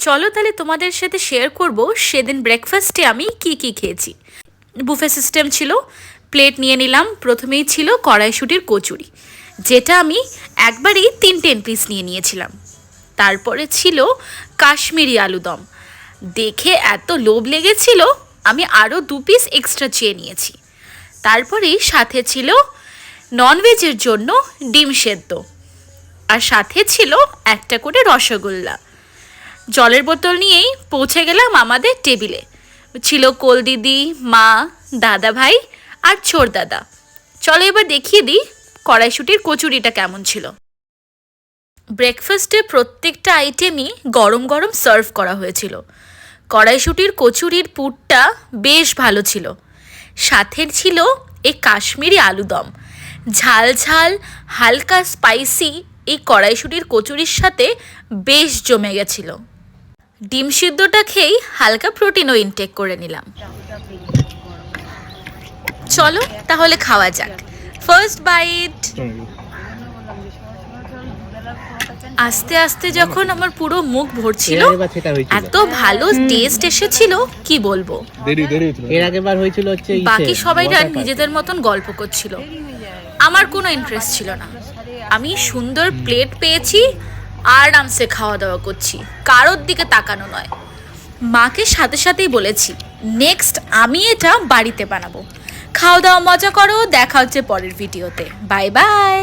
চলো তাহলে তোমাদের সাথে শেয়ার করব সেদিন ব্রেকফাস্টে আমি কি কি খেয়েছি। বুফে সিস্টেম ছিল, প্লেট নিয়ে নিলাম। প্রথমেই ছিল কড়াইশুঁটির কচুরি, যেটা আমি একবারেই 3 পিস নিয়ে নিয়েছিলাম। তারপরে ছিল কাশ্মীরি আলুদম, দেখে এত লোভ লেগেছিল আমি আরও 2 পিস এক্সট্রা চেয়ে নিয়েছি। তারপরেই সাথে ছিল ননভেজের জন্য ডিম সেদ্ধ, আর সাথে ছিল একটা করে রসগোল্লা। জলের বোতল নিয়েই পৌঁছে গেলাম আমাদের টেবিলে। ছিল কোল দিদি, মা, দাদা ভাই আর ছোট দাদা। চলো এবার দেখিয়ে দিই কড়াইশুঁটির কচুরিটা কেমন ছিল। ব্রেকফাস্টে প্রত্যেকটা আইটেমই গরম গরম সার্ভ করা হয়েছিল। কড়াইশুঁটির কচুরির পুরটা বেশ ভালো ছিল, সাথে ছিল এই কাশ্মীরি আলুদম। ঝাল ঝাল হালকা স্পাইসি এই কড়াইশুঁটির কচুরির সাথে বেশ জমে গেছিল। ডিম সিদ্ধটা খেয়েই হালকা প্রোটিনও ইনটেক করে নিলাম। চলো তাহলে খাওয়া যাক। First bite. আস্তে আস্তে যখন আমার পুরো মুখ ভরছিল, এত ভালো টেস্ট এসেছিল কি বলবো। এর আগেবার হয়েছিল হচ্ছে বাকি সবাইরা নিজেদের মতন গল্প করছিল, আমার কোনো ইন্টারেস্ট ছিল না। আমি সুন্দর প্লেট পেয়েছি, আরামসে খাওয়া দাওয়া করছি, কারোর দিকে তাকানো নয়। মাকে সাথে সাথেই বলেছি নেক্সট আমি এটা বাড়িতে বানাবো। খাওয়া দাওয়া মজা করো, দেখা হচ্ছে পরের ভিডিওতে। Bye bye.